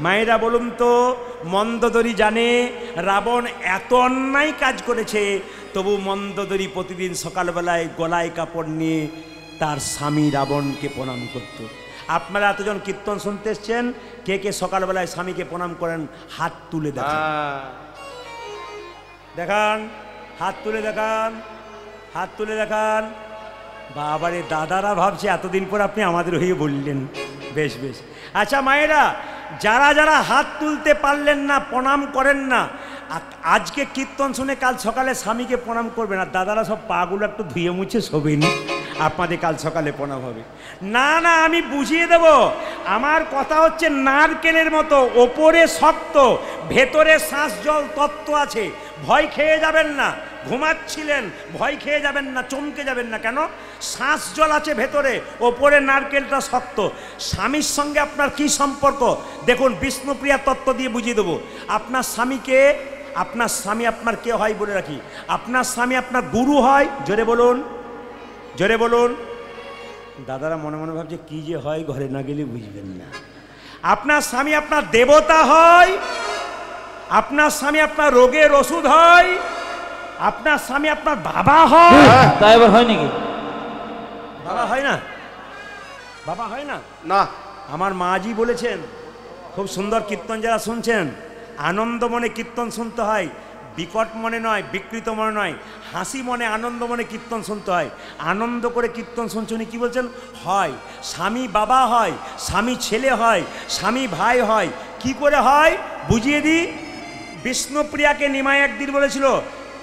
মায়েরা বলুন তো, মন্দোদরি জানে রাবণ এত অন্যায় কাজ করেছে, তবু মন্দোদরি প্রতিদিন সকালবেলায় গলায় কাপড় নিয়ে তার স্বামী রাবণকে প্রণাম করত। আপনারা এতজন কীর্তন শুনতে এসছেন, কে কে সকালবেলায় স্বামীকে প্রণাম করেন? হাত তুলে দেখান, দেখান, হাত তুলে দেখান, হাত তুলে দেখান। বাবারে, দাদারা ভাবছে এতদিন পর আপনি আমাদের হয়ে বললেন। বেশ বেশ। আচ্ছা মায়েরা, যারা যারা হাত তুলতে পারলেন না, প্রণাম করেন না, আজকে কীর্তন শুনে কাল সকালে স্বামীকে প্রণাম করবেন। আর দাদারা সব পাগুলো একটু ধুয়ে মুছে শোবেন, আপনাদের কাল সকালে প্রণাম হবে। না না, আমি বুঝিয়ে দেব। আমার কথা হচ্ছে নারকেলের মতো, ওপরে শক্ত, ভেতরে শ্বাস জল তত্ত্ব আছে। ভয় খেয়ে যাবেন না, ঘুমাচ্ছিলেন ভয় খেয়ে যাবেন না, চমকে যাবেন না। কেন? শ্বাস জল আছে ভেতরে, ওপরে নারকেলটা শক্ত। স্বামীর সঙ্গে আপনার কি সম্পর্ক দেখুন, বিষ্ণুপ্রিয়া তত্ত্ব দিয়ে বুঝিয়ে দেবো। আপনার স্বামীকে, আপনার স্বামী আপনার কে হয় বলে রাখি, আপনার স্বামী আপনার গুরু হয়। জোরে বলুন, জোরে বলুন। দাদারা মনে মনে ভাবছে কি যে হয়, ঘরে না গেলে বুঝবেন না। আপনার স্বামী আপনার দেবতা হয়, আপনার স্বামী আপনার রোগের ওষুধ হয়, আপনার স্বামী আপনার বাবা হয়। তাই এবার হয় নাকি? বাবা হয় না? বাবা হয় না? না। আমার মাজি বলেছেন, খুব সুন্দর কীর্তন যারা শুনছেন, আনন্দ মনে কীর্তন শুনতে হয়, বিকট মনে নয়, বিকৃত মনে নয়, হাসি মনে, আনন্দ মনে কীর্তন শুনতে হয়। আনন্দ করে কীর্তন শুনছেন, কি বলছেন? হয়। স্বামী বাবা হয়, স্বামী ছেলে হয়, স্বামী ভাই হয়। কি করে হয় বুঝিয়ে দিই। বিষ্ণুপ্রিয়াকে নিমাই একদিন বলেছিল,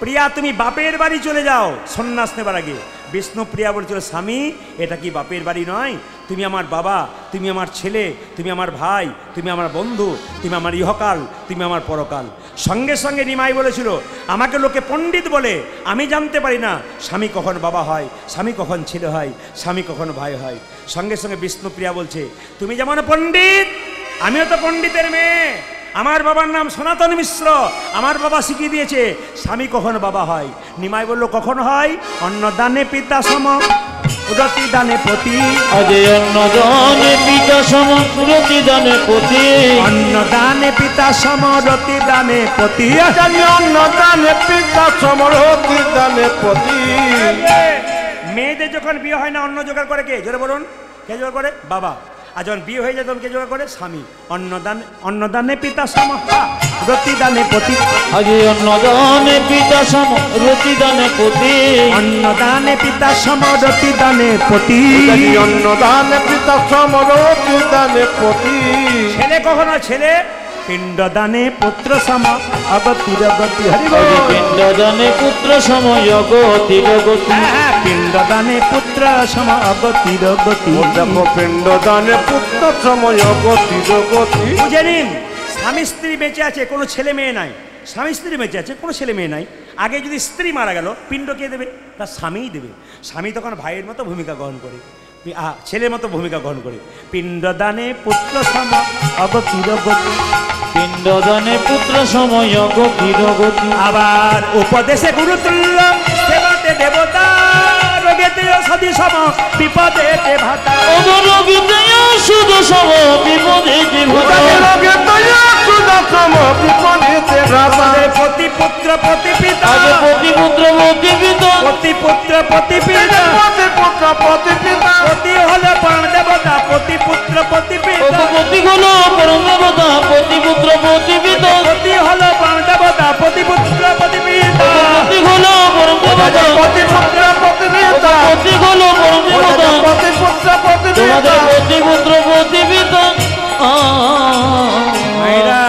প্রিয়া তুমি বাপের বাড়ি চলে যাও সন্ন্যাস নেবার আগে। বিষ্ণুপ্রিয়া বলেছিল, স্বামী এটা কি বাপের বাড়ি নয়? তুমি আমার বাবা, তুমি আমার ছেলে, তুমি আমার ভাই, তুমি আমার বন্ধু, তুমি আমার ইহকাল, তুমি আমার পরকাল। সঙ্গে সঙ্গে নিমাই বলেছিল, আমাকে লোকে পণ্ডিত বলে, আমি জানতে পারি না স্বামী কখন বাবা হয়, স্বামী কখন ছেলে হয়, স্বামী কখন ভাই হয়। সঙ্গে সঙ্গে বিষ্ণুপ্রিয়া বলছে, তুমি যেমন পণ্ডিত, আমিও তো পণ্ডিতের মেয়ে। আমার বাবার নাম সনাতন মিশ্র, আমার বাবা শিখিয়ে দিয়েছে স্বামী কখন বাবা হয়। নিমাই বলল, কখন হয়? অন্নদানে পিতা সম রতি দানে পতি। আগে অন্নদানে পিতা সম রতি দানে পতি। অন্নদানে পিতা সম রতি দানে পতি। অন্নদানে পিতা সম রতি দানে পতি। মেয়েদের যখন বিয়ে হয় না, অন্ন জোগাড় করে কে? জোরে বলুন, কে জোগাড় করে? বাবা। আর যখন বিয়ে হয়ে যায় তখন কে জোগাড় করে? স্বামী। অন্নদানে পিতা সম রতি দানে পতি। আগে অন্নদানে পিতা সম রতি দানে পতি। অন্নদানে পিতা সম রতি দানে পতি। অন্নদানে পিতা সম রতি দানে পতি। ছেলে কখনো ছেলে পিণ্ডদানে পুত্র সম অগতির গতি। হরি বল। পিণ্ডদানে পুত্র সম অগতির গতি। পিণ্ডদানে পুত্র সম অগতির গতি। দেখো, পিণ্ডদানে পুত্র সম অগতির গতি। বুঝে নিন, স্বামী স্ত্রী বেঁচে আছে, কোনো ছেলে মেয়ে নাই। স্বামী স্ত্রী বেঁচে আছে, কোনো ছেলে মেয়ে নাই। আগে যদি স্ত্রী মারা গেল, পিণ্ড কে দেবে? তার স্বামীই দেবে। স্বামী তখন ভাইয়ের মতো ভূমিকা গ্রহণ করে, ছেলের মতো ভূমিকা গ্রহণ করে। পিণ্ডদানে পুত্র সম অগতির গতি। পিণ্ডদানে পুত্র সম অগতির গতি। আবার উপদেশে গুরুতুল্য, সেবাতে দেবতা, রোগেতে সদি সম বিপদেতে ভাতা। রোগীতে ওষুধ সম বিপদেতে ভাতা। পতি পুত্র প্রতি পিতা। পতি পুত্র প্রতি পিতা। পতি পুত্র প্রতি পিতা। পতি পুত্র প্রতি পিতা। পতি হলো প্রাণ দেবতা, পতি পুত্র প্রতি পিতা। পতি হলো পরম দেবতা, পতি পুত্র প্রতি পিতা। পতি হলো প্রাণ দেবতা, পতি পুত্র প্রতি পিতা। পতি হলো পরম দেবতা, পতি পুত্র প্রতি পিতা। পতি হলো পরম দেবতা, পতি পুত্র প্রতি পিতা। তোমাদের পতি পুত্র প্রতি পিতা। মায়েরা,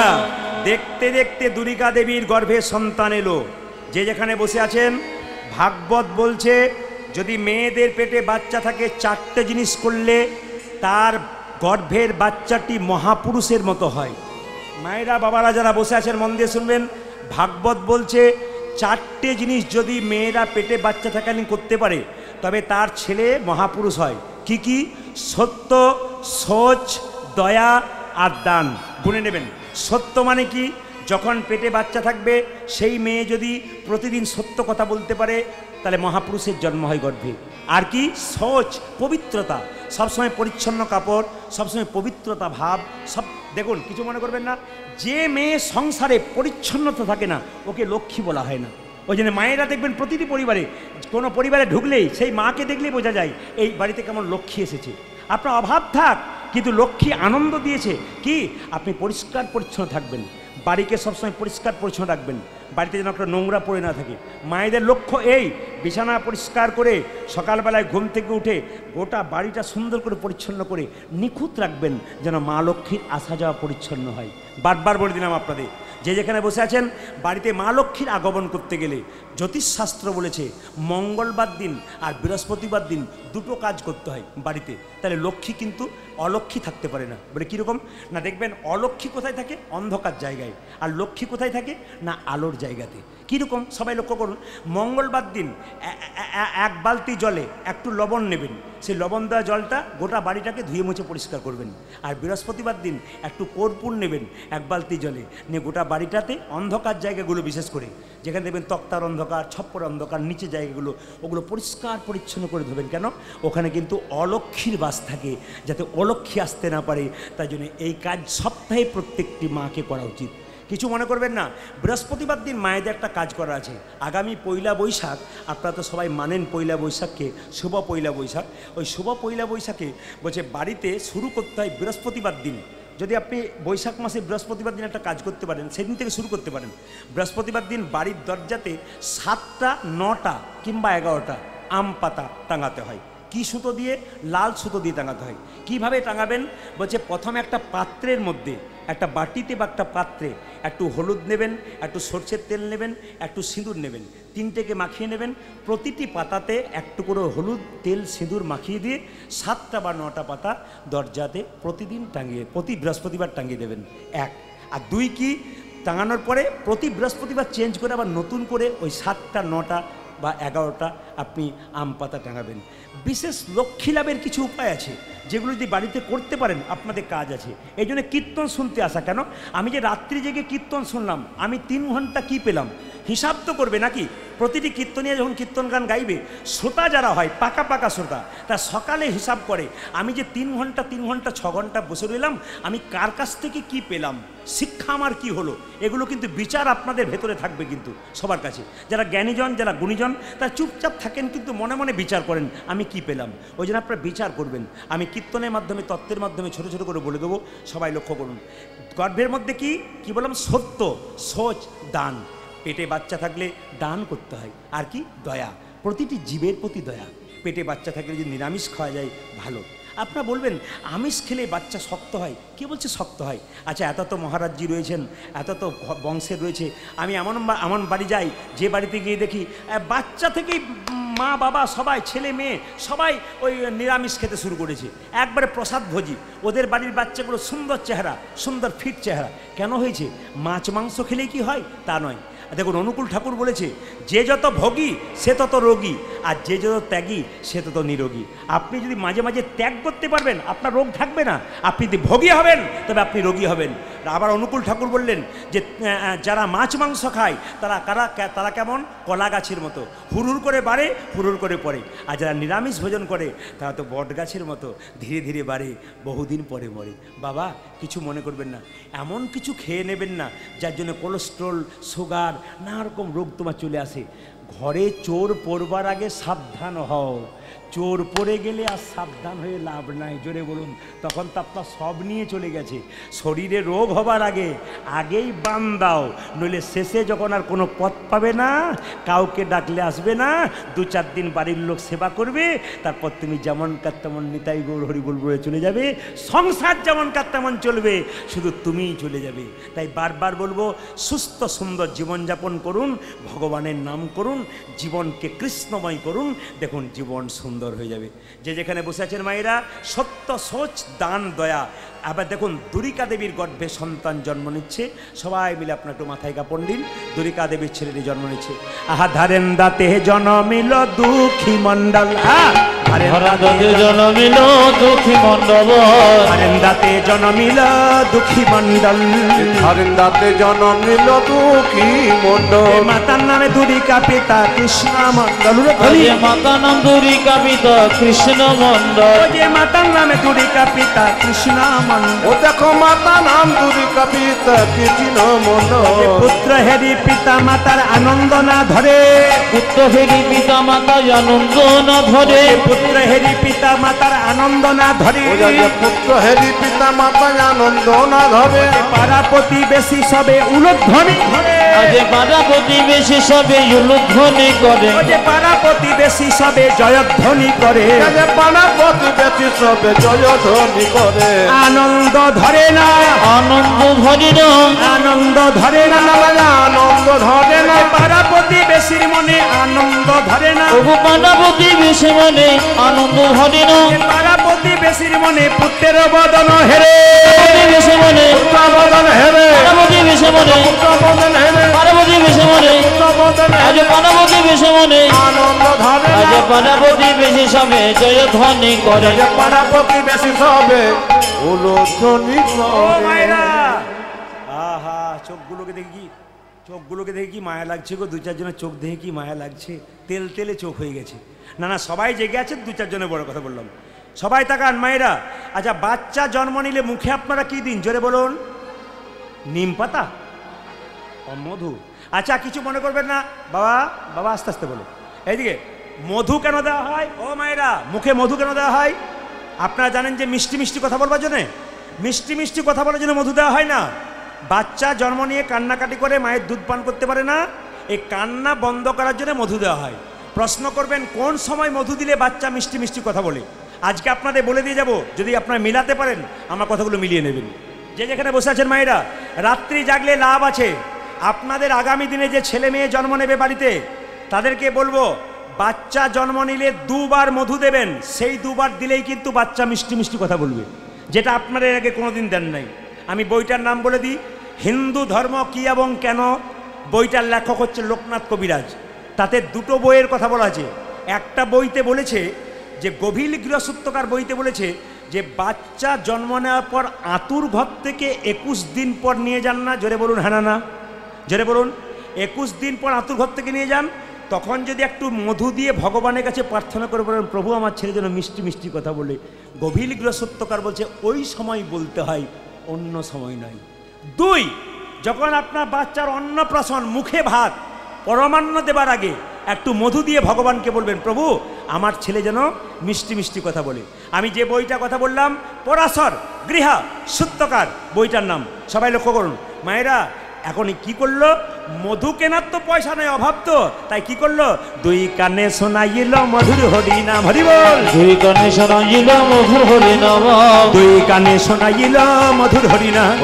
দেখতে দেখতে দুর্গা দেবীর গর্ভে সন্তান এলো। যে যেখানে বসে আছেন, ভাগবত বলছে যদি মেয়েদের পেটে বাচ্চা থাকে, 4টে জিনিস করলে তার গর্ভের বাচ্চাটি মহাপুরুষের মতো হয়। মায়েরা, বাবারা যারা বসে আছেন মন দিয়ে শুনবেন, ভাগবত বলছে 4টে জিনিস যদি মেয়েরা পেটে বাচ্চা থাকালীন করতে পারে, তবে তার ছেলে মহাপুরুষ হয়। কি কি? সত্য, সোচ, দয়া আর দান। গুনে নেবেন। সত্য মানে কি? যখন পেটে বাচ্চা থাকবে সেই মেয়ে যদি প্রতিদিন সত্য কথা বলতে পারে তাহলে মহাপুরুষের জন্ম হয় গর্ভে। আর কি সোচ, পবিত্রতা, সবসময় পরিচ্ছন্ন কাপড়, সবসময় পবিত্রতা ভাব সব। দেখুন কিছু মনে করবেন না, যে মেয়ে সংসারে পরিচ্ছন্নতা থাকে না ওকে লক্ষ্মী বলা হয় না। ওই জন্য মায়েরা দেখবেন প্রতিটি পরিবারে, কোনো পরিবারে ঢুকলেই সেই মাকে দেখলেই বোঝা যায় এই বাড়িতে কেমন লক্ষ্মী এসেছে। আপনার অভাব থাক কিন্তু লক্ষ্মী আনন্দ দিয়েছে কি, আপনি পরিষ্কার পরিচ্ছন্ন থাকবেন, বাড়িকে সবসময় পরিষ্কার পরিচ্ছন্ন রাখবেন, বাড়িতে যেন একটা নোংরা পড়ে না থাকে। মায়েদের লক্ষ্য এই, বিছানা পরিষ্কার করে সকালবেলায় ঘুম থেকে উঠে গোটা বাড়িটা সুন্দর করে পরিচ্ছন্ন করে নিখুঁত রাখবেন, যেন মা লক্ষ্মীর আসা যাওয়া পরিচ্ছন্ন হয়। বারবার বলে দিলাম আপনাদের, যে যেখানে বসে আছেন বাড়িতে মা লক্ষ্মীর আগমন করতে গেলে জ্যোতিষশাস্ত্র বলেছে মঙ্গলবার দিন আর বৃহস্পতিবার দিন দুটো কাজ করতে হয় বাড়িতে, তাহলে লক্ষ্মী কিন্তু অলক্ষ্মী থাকতে পারে না। বলে কীরকম না, দেখবেন অলক্ষ্মী কোথায় থাকে, অন্ধকার জায়গায়, আর লক্ষ্মী কোথায় থাকে না আলোর জায়গাতে। কীরকম সবাই লক্ষ্য করুন, মঙ্গলবার দিন এক বালতি জলে একটু লবণ নেবেন, সেই লবণ দেওয়া জলটা গোটা বাড়িটাকে ধুয়ে মুছে পরিষ্কার করবেন। আর বৃহস্পতিবার দিন একটু কর্পূর নেবেন এক বালতি জলে, নিয়ে গোটা বাড়িটাতে অন্ধকার জায়গাগুলো বিশেষ করে যেখানে দেখবেন তক্তার অন্ধকার, ছপ্পর অন্ধকার, নিচে জায়গাগুলো ওগুলো পরিষ্কার পরিচ্ছন্ন করে ধোবেন। কেন, ওখানে কিন্তু অলক্ষ্মীর বাস থাকে, যাতে অলক্ষ্মী আসতে না পারে। তাই জন্য এই কাজ সপ্তাহে প্রত্যেকটি মাকে করা উচিত। কিছু মনে করবেন না, বৃহস্পতিবার দিন মায়েদের একটা কাজ করা আছে। আগামী পয়লা বৈশাখ, আপনারা তো সবাই মানেন পয়লা বৈশাখকে, শুভ পয়লা বৈশাখ। ওই শুভ পয়লা বৈশাখে বলছে বাড়িতে শুরু করতে হয় বৃহস্পতিবার দিন। যদি আপনি বৈশাখ মাসে বৃহস্পতিবার দিন একটা কাজ করতে পারেন, সেদিন থেকে শুরু করতে পারেন। বৃহস্পতিবার দিন বাড়ির দরজাতে 7টা, 9টা কিংবা 11টা আম পাতা টাঙাতে হয়। কি সুতো দিয়ে? লাল সুতো দিয়ে টাঙাতে হয়। কিভাবে টাঙাবেন বলছে, প্রথমে একটা পাত্রের মধ্যে, একটা বাটিতে বা একটা পাত্রে একটু হলুদ নেবেন, একটু সরষের তেল নেবেন, একটু সিঁদুর নেবেন, তিনটেকে মাখিয়ে নেবেন। প্রতিটি পাতাতে একটু করে হলুদ, তেল, সিঁদুর মাখিয়ে দিয়ে 7টা বা 9টা পাতা দরজাতে প্রতিদিন টাঙিয়ে, প্রতি বৃহস্পতিবার টাঙিয়ে দেবেন। 1 আর 2 কি, টাঙানোর পরে প্রতি বৃহস্পতিবার চেঞ্জ করে আবার নতুন করে ওই 7টা, 9টা বা 11টা আপনি আম পাতা টাঙাবেন। বিশেষ লক্ষ্মী লাভের কিছু উপায় আছে যেগুলো যদি বাড়িতে করতে পারেন আপনাদের কাজ আছে। এই জন্য কীর্তন শুনতে আসা। কেন, আমি যে রাত্রি জেগে কীর্তন শুনলাম, আমি 3 ঘন্টা কি পেলাম হিসাব তো করবে নাকি? প্রতিটি কীর্তনিয়া যখন কীর্তন গান গাইবে, শ্রোতা যারা হয় পাকা পাকা শ্রোতা, তা সকালে হিসাব করে আমি যে 3 ঘন্টা 6 ঘন্টা বসে রইলাম, আমি কার কাছ থেকে কি পেলাম, শিক্ষা আমার কি হলো, এগুলো কিন্তু বিচার আপনাদের ভেতরে থাকবে কিন্তু সবার কাছে। যারা জ্ঞানীজন, যারা গুণীজন, তারা চুপচাপ থাকেন কিন্তু মনে মনে বিচার করেন আমি কি পেলাম। ওই জন্য আপনারা বিচার করবেন। আমি কীর্তনের মাধ্যমে, তত্ত্বের মাধ্যমে ছোট ছোট করে বলে দেবো, সবাই লক্ষ্য করুন। গর্ভের মধ্যে কি বললাম, সত্য, সোচ, দান। পেটে বাচ্চা থাকলে দান করতে হয়। আর কি, দয়া, প্রতিটি জীবের প্রতি দয়া। পেটে বাচ্চা থাকলে যদি নিরামিষ খাওয়া যায় ভালো। আপনারা বলবেন আমিষ খেলে বাচ্চা শক্ত হয়, কে বলছে শক্ত হয়? আচ্ছা, এত তো মহারাজজি রয়েছেন, এত তো বংশের রয়েছে। আমি এমন বাড়ি যাই, যে বাড়িতে গিয়ে দেখি বাচ্চা থেকেই মা বাবা সবাই, ছেলে মেয়ে সবাই ওই নিরামিষ খেতে শুরু করেছে, একবারে প্রসাদ ভোজি। ওদের বাড়ির বাচ্চাগুলো সুন্দর চেহারা, সুন্দর ফিট চেহারা। কেন হয়েছে? মাছ মাংস খেলেই কি হয় তা নয়। দেখুন, অনুকূল ঠাকুর বলেছে, যে যত ভোগী সে তত রোগী, আর যে যত ত্যাগী সে তত নিরোগী। আপনি যদি মাঝে মাঝে ত্যাগ করতে পারবেন, আপনার রোগ থাকবে না। আপনি যদি ভোগী হবেন তবে আপনি রোগী হবেন। আবার অনুকূল ঠাকুর বললেন যে যারা মাছ মাংস খায় তারা কেমন, কলা গাছের মতো, হুড়হুড় করে বাড়ে, হুড়হুড় করে পড়ে। আর যারা নিরামিষ ভোজন করে তারা তো বট গাছের মতো, ধীরে ধীরে বাড়ে, বহুদিন পরে মরে। বাবা, কিছু মনে করবেন না, এমন কিছু খেয়ে নেবেন না যার জন্য কোলেস্ট্রল, সুগার, নানা রকম রোগ তোমার চলে আসে। ঘরে চোর পড়বার আগে সাবধান হও। চোর পড়ে গেলে আর সাবধান হয়ে লাভ নাই, জোরে বলুন। তখন তো আপনার সব নিয়ে চলে গেছে। শরীরে রোগ হবার আগেই বান দাও, নইলে শেষে যখন আর কোনো পথ পাবে না, কাউকে ডাকলে আসবে না, 2-4 দিন বাড়ির লোক সেবা করবে, তারপর তুমি যেমন কার তেমন নিতাই গৌর হরি বল বলে চলে যাবে। সংসার যেমন কার তেমন চলবে, শুধু তুমিই চলে যাবে। তাই বারবার বলবো, সুস্থ সুন্দর জীবনযাপন করুন, ভগবানের নাম করুন, জীবনকে কৃষ্ণময় করুন, দেখুন জীবন সুন্দর হয়ে যাবে। যে যেখানে বসে আছেন মায়েরা, সত্য, সোচ, দান, দয়া। আবার দেখুন, দুরিকা দেবীর গর্ভে সন্তান জন্ম নিচ্ছে। সবাই মিলে আপনার একটু মাথায় কাপড় দিন। দুরিকা দেবীর ছেলেটি জন্ম নিচ্ছে। আহা ধারেন দাতে জনমিল দুঃখী মণ্ডল, ধরাতে জনমিল দুঃখী মণ্ডল হারেন্দাতে জনমিল দুঃখী মণ্ডল হারেন্দাতে জন্ম নিল দুঃখী মণ্ডল মাতার নামে দুরিকা পিতা কৃষ্ণ মণ্ডল যে মাতা নাম দুরিকা পিতা কৃষ্ণ মণ্ডল যে মাতার নামে দুরিকা পিতা কৃষ্ণ মণ্ডল ও দেখো মাতা নাম দুরিকা পিতা কৃষ্ণ মণ্ডল পুত্র হেরি পিতা মাতার আনন্দ না ধরে পুত্র হেরি পিতা মাতা আনন্দ না ধরে পুত্র হেরি পিতা মাতার আনন্দ না ধরে পুত্র হেরি পিতা মাতা আনন্দ না ধরে পাড়া প্রতিবেশী সবে উলুধ্বনি ধরে আজ পাড়া প্রতিবেশী সবে উলুধ্বনি করে যে পাড়া প্রতিবেশী সবে জয়ধ্বনি করে পাড়া প্রতিবেশী সবে জয়ধ্বনি করে আনন্দ ধরে না আনন্দ ধরে না আনন্দ ধরে না আনন্দ ধরে না পাড়া প্রতিবেশীর মনে আনন্দ ধরে না ওগো পাড়া প্রতিবেশী মনে আনন্দ ধরে না পাড়া প্রতিবেশীর মনে পুত্রের বদন হেরে প্রতিবেশী মনে বদন হেরে পাড়া প্রতিবেশী মনে বদন হেরে পাড়া প্রতিবেশী মনে বদন আজ পাড়া প্রতিবেশী মনে আনন্দ ধরে আজ পাড়া প্রতিবেশী সবে জয়ধ্বনি করে পাড়া প্রতিবেশী সবে উলুধ্বনি ও করে মায়েরা আহা চোখগুলোকে দেখি কি মায়া লাগছে গো। দু চারজনের চোখ দেখে কি মায়া লাগছে, তেল তেলে চোখ হয়ে গেছে। না না সবাই জেগে আছে, দু চারজনের বড় কথা বললাম। সবাই তাকান মায়েরা। আচ্ছা বাচ্চা জন্ম নিলে মুখে আপনারা কি দিন জোরে বলুন? নিম পাতা, মধু। আচ্ছা কিছু মনে করবেন না বাবা, বাবা আস্তে আস্তে বলো। এইদিকে মধু কেন দেওয়া হয় ও মায়েরা? মুখে মধু কেন দেওয়া হয়? আপনারা জানেন যে মিষ্টি মিষ্টি কথা বলবার জন্যে, মিষ্টি মিষ্টি কথা বলার জন্য মধু দেওয়া হয় না। বাচ্চা জন্ম নিয়ে কান্নাকাটি করে মায়ের দুধ পান করতে পারে না, এই কান্না বন্ধ করার জন্য মধু দেওয়া হয়। প্রশ্ন করবেন কোন সময় মধু দিলে বাচ্চা মিষ্টি মিষ্টি কথা বলে? আজকে আপনাদের বলে দিয়ে যাব, যদি আপনারা মিলাতে পারেন আমার কথাগুলো মিলিয়ে নেবেন। যে যেখানে বসে আছেন মায়েরা, রাত্রি জাগলে লাভ আছে। আপনাদের আগামী দিনে যে ছেলে মেয়ে জন্ম নেবে বাড়িতে, তাদেরকে বলবো বাচ্চা জন্ম নিলে দুবার মধু দেবেন। সেই দুবার দিলেই কিন্তু বাচ্চা মিষ্টি মিষ্টি কথা বলবে, যেটা আপনারা এর আগে কোনোদিন দেন নাই। আমি বইটার নাম বলে দিই, হিন্দু ধর্ম কি এবং কেন। বইটার লেখক হচ্ছে লোকনাথ কবিরাজ। তাতে দুটো বইয়ের কথা বলা আছে। একটা বইতে বলেছে যে গভীর গৃহসূত্রকার বইতে বলেছে যে বাচ্চা জন্ম নেওয়ার পর আতুর ঘর থেকে 21 দিন পর নিয়ে যান না। জোরে বলুন হ্যাঁ না? জোরে বলুন। 21 দিন পর আতুর ঘর থেকে নিয়ে যান, তখন যদি একটু মধু দিয়ে ভগবানের কাছে প্রার্থনা করে বলেন প্রভু আমার ছেলে যেন মিষ্টি মিষ্টি কথা বলে, গভীর গৃহসূত্রকার বলছে ওই সময় বলতে হয়, অন্য সময় নয়। 2, যখন আপনার বাচ্চার অন্নপ্রাশন, মুখে ভাত, পরমান্ন দেবার আগে একটু মধু দিয়ে ভগবানকে বলবেন প্রভু আমার ছেলে যেন মিষ্টি মিষ্টি কথা বলে। আমি যে বইটা কথা বললাম পরাশর গৃহা সূত্রকার, বইটার নাম সবাই লক্ষ্য করুন। মায়েরা এখন কি করলো? মধু কেনার তো পয়সা নেই, অভাব তো, তাই কি করলো? 2 কানে শোনাইল মধুর হরি নাম, হরি বল। 2 কানে শোনাইল মধুর হরি নাম, 2 কানে শোনাইল মধুর হরি নাম।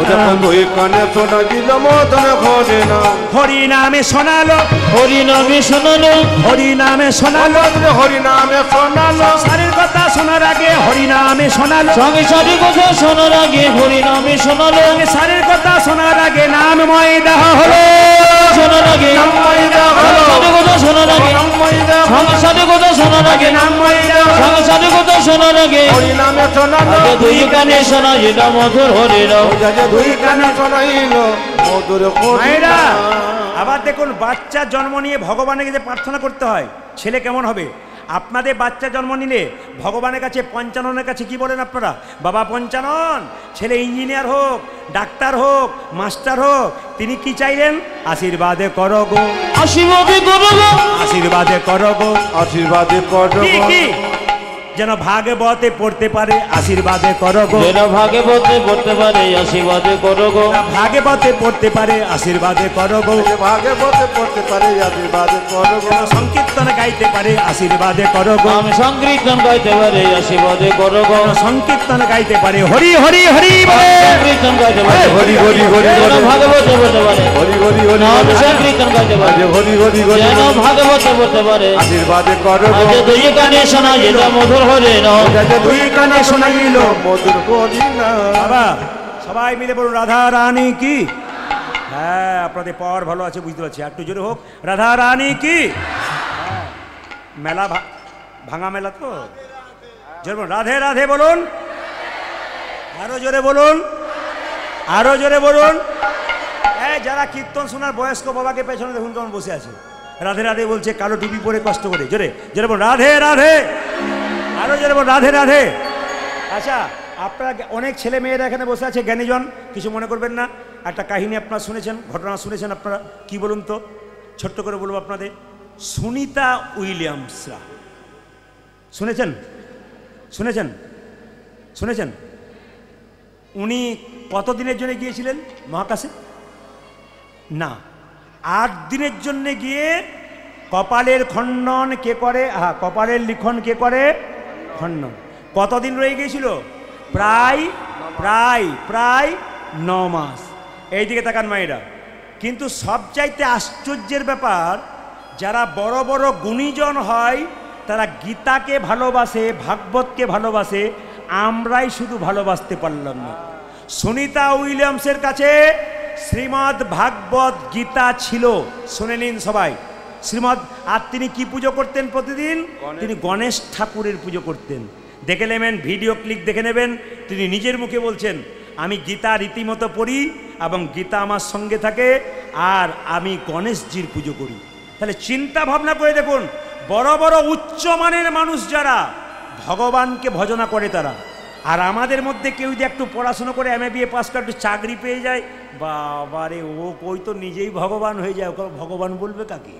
2 কানে শোনাইল মধুর হরি নাম। হরি নামে শোনালো, হরি নামে শোনালো, হরি নামে শোনালো, হরি নামে শোনালো। সংসারের কথা শোনার আগে হরি নামে শোনালো, সংসারের কথা শোনার আগে হরি নামে শোনালো, সংসারের কথা শোনার আগে নামময় দেহ হলো, শোনার আগে সংসারের কথা শোনার আগে, সংসারের কথা শোনার আগে, নামময় দেহ সংসারের কথা শোনার আগে হরি নামে শোনালো। 2 কানে শোনাইল মধুর হরি নাম। 2 কানে শোনাইল মধুর হরি মায়েরা নাম। আবার দেখুন বাচ্চা জন্ম নিয়ে ভগবানের কাছে প্রার্থনা করতে হয় ছেলে কেমন হবে। আপনাদের বাচ্চা জন্ম নিলে ভগবানের কাছে পঞ্চাননের কাছে কি বলেন আপনারা? বাবা পঞ্চানন ছেলে ইঞ্জিনিয়ার হোক, ডাক্তার হোক, মাস্টার হোক, তিনি কি চাইলেন? আশীর্বাদে করো গো, আশীর্বাদে করো গো, আশীর্বাদে করো গো, আশীর্বাদে করো কি কি যেন ভাগবতে পড়তে পারে, আশীর্বাদে করো গো, যেন ভাগবতে পড়তে পারে, আশীর্বাদে করো গো, ভাগবতে পড়তে পারে, আশীর্বাদে করো গো, ভাগবতে পড়তে পারে, আশীর্বাদে করো গো। সংকীর্তন গাইতে পারে, আশীর্বাদে করো গো, আমি সংকীর্তন গাইতে পারে, আশীর্বাদে করো গো, সংকীর্তন গাইতে পারে, হরি হরি হরি বলে, সংকীর্তন গাইতে পারে, হরি হরি হরি যেন হরি ভাগবতে পড়তে পারে, হরি হরি হরি নাম সংকীর্তন গাইতে পারে, হরি হরি হরি যেন ভাগবতে পড়তে পারে, আশীর্বাদে করো গো। আজ 2 কানে শোনাইল মধুর হরি নাম। 2 কানে শোনাইল মধুর হরি নাম। বাবা সবাই মিলে বলুন রাধা রানী কি। হ্যাঁ আপনাদের পাওয়ার ভালো আছে বুঝতে পারছি, একটু জোরে হোক, রাধা রানী কি। মেলা ভাঙা মেলা তো জোরে বলুন, রাধে রাধে বলুন, আরো জোরে বলুন, আরো জোরে বলুন। এই যারা কীর্তন শোনার বয়স্ক বাবাকে পেছনে দেখুন কেমন বসে আছে, রাধে রাধে বলছে, কালো টুপি পরে কষ্ট করে। জোরে জোরে বলুন, রাধে রাধে, আরো জোরে বলুন, রাধে রাধে। আচ্ছা, আপনারা অনেক ছেলে মেয়েরা এখানে বসে আছে, জ্ঞানীজন, কিছু মনে করবেন না। একটা কাহিনী আপনারা শুনেছেন, ঘটনা শুনেছেন আপনারা, কি বলুন তো, ছোট্ট করে বলবো আপনাদের। সুনিতা উইলিয়ামসরা শুনেছেন? শুনেছেন? শুনেছেন? উনি কতদিনের জন্য গিয়েছিলেন মহাকাশে? না, 8 দিনের জন্য গিয়ে কপালের খণ্ডন কে করে? কপালের লিখন কে করে? খণ্ডন। কতদিন রয়ে গিয়েছিল? প্রায় প্রায় প্রায় 9 মাস। এইদিকে তাকান মায়েরা। কিন্তু সবচাইতে আশ্চর্যের ব্যাপার, যারা বড় বড় গুণীজন হয় তারা গীতাকে ভালোবাসে, ভাগবতকে ভালোবাসে, আমরাই শুধু ভালোবাসতে পারলাম না। সুনিতা উইলিয়ামসের কাছে শ্রীমদ্ ভাগবত গীতা ছিল, শুনে নিন সবাই। শ্রীমদ্, আর তিনি কি পুজো করতেন প্রতিদিন? তিনি গণেশ ঠাকুরের পুজো করতেন। দেখে নেবেন, ভিডিও ক্লিপ দেখে নেবেন, তিনি নিজের মুখে বলছেন, আমি গীতা রীতিমতো পড়ি এবং গীতা আমার সঙ্গে থাকে, আর আমি গণেশজির পুজো করি। তাহলে চিন্তা ভাবনা করে দেখুন, বড় বড় উচ্চমানের মানুষ যারা ভগবানকে ভজনা করে তারা, আর আমাদের মধ্যে কেউ যে একটু পড়াশুনো করে MA BA পাস করে একটু চাকরি পেয়ে যায়, বাবারে ও কই তো নিজেই ভগবান হয়ে যায়, ওকে ভগবান বলবে কাকে?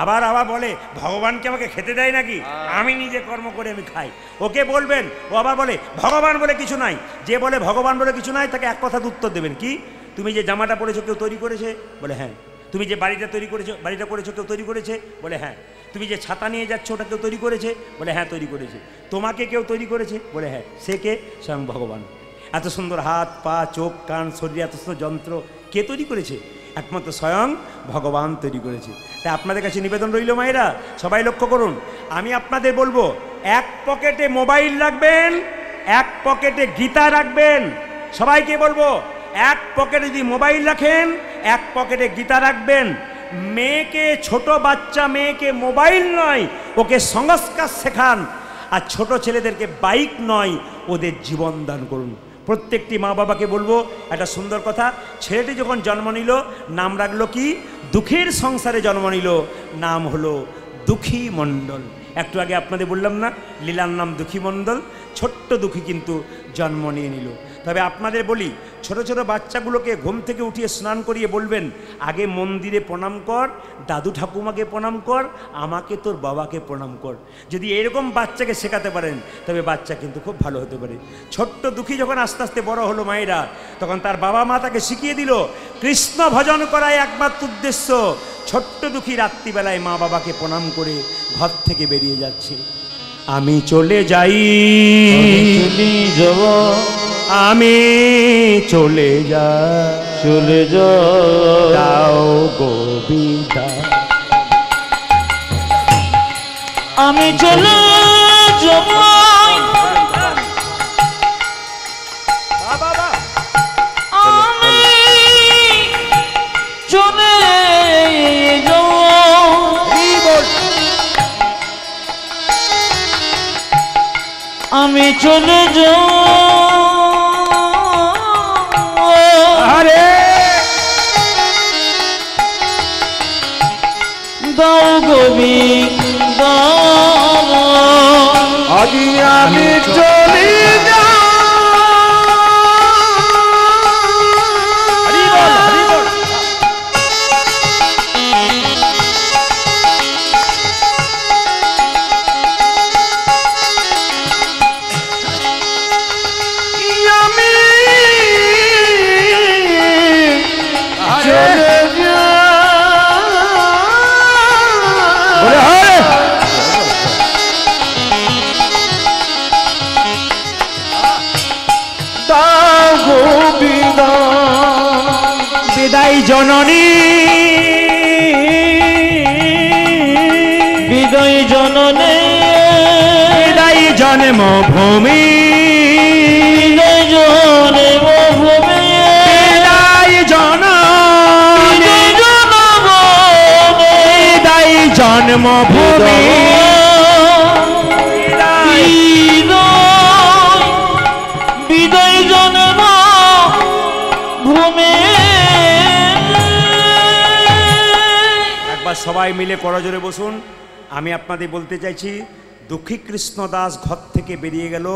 আবার আবার বলে ভগবানকে আমাকে খেতে দেয় নাকি, আমি নিজে কর্ম করে আমি খাই, ওকে বলবেন। ও আবার বলে ভগবান বলে কিছু নাই। যে বলে ভগবান বলে কিছু নাই তাকে এক কথাতে উত্তর দেবেন, কি? তুমি যে জামাটা পরেছো কেউ তৈরি করেছে? বলে হ্যাঁ। তুমি যে বাড়িটা তৈরি করেছো, বাড়িটা করেছো কেউ তৈরি করেছে? বলে হ্যাঁ। তুমি যে ছাতা নিয়ে যাচ্ছ ওটা কেউ তৈরি করেছে? বলে হ্যাঁ তৈরি করেছে। তোমাকে কেউ তৈরি করেছে? বলে হ্যাঁ। সে কে? স্বয়ং ভগবান। এত সুন্দর হাত পা চোখ কান শরীর, এত সুন্দর যন্ত্র কে তৈরি করেছে? একমাত্র স্বয়ং ভগবান তৈরি করেছে। তাই আপনাদের কাছে নিবেদন রইল মায়েরা, সবাই লক্ষ্য করুন। আমি আপনাদের বলবো, এক পকেটে মোবাইল রাখবেন, এক পকেটে গীতা রাখবেন। সবাইকে বলবো, এক পকেটে যদি মোবাইল রাখেন, এক পকেটে গীতা রাখবেন। মেয়েকে, ছোট বাচ্চা মেয়েকে মোবাইল নয়, ওকে সংস্কার শেখান। আর ছোট ছেলেদেরকে বাইক নয়, ওদের জীবন দান করুন। প্রত্যেকটি মা বাবাকে বলবো একটা সুন্দর কথা, ছেলেটি যখন জন্ম নিল নাম রাখলো কি? দুঃখের সংসারে জন্ম নিল, নাম হলো দুঃখী মণ্ডল। একটু আগে আপনাদের বললাম না, লীলার নাম দুঃখী মণ্ডল। ছোট্ট দুঃখী কিন্তু জন্ম নিয়ে নিল। তবে আপনাদের বলি, ছোট ছোট বাচ্চাগুলোকে ঘুম থেকে উঠিয়ে স্নান করিয়ে বলবেন, আগে মন্দিরে প্রণাম কর, দাদু ঠাকুমাকে প্রণাম কর, আমাকে তোর বাবাকে প্রণাম কর। যদি এরকম বাচ্চাকে শেখাতে পারেন তবে বাচ্চা কিন্তু খুব ভালো হতে পারে। ছোট্ট দুঃখী যখন আস্তে আস্তে বড় হলো মায়েরা, তখন তার বাবা মা তাকে শিখিয়ে দিল কৃষ্ণ ভজন করাই একমাত্র উদ্দেশ্য। ছোট্ট দুঃখী রাত্রিবেলায় মা বাবাকে প্রণাম করে ঘর থেকে বেরিয়ে যাচ্ছে। আমি চলে যাই, আমি চলে যাই, চলে যাও গোবিন্দা, আমি চলে যাব, আমি চলে যাব, আমি চলে যাব, দাও গোবিন্দা, আজি আমি চলি যাই। বিদায় জননী, বিদায় জননী, বিদায় জন্মভূমি, বিদায় জন্মভূমি, বিদায় জননী, বিদায় জন্মভূমি, বিদায় এবার সবাই মিলে করজোরে বসুন। আমি আপনাদের বলতে চাইছি, দুঃখী কৃষ্ণ দাস ঘর থেকে বেরিয়ে গেল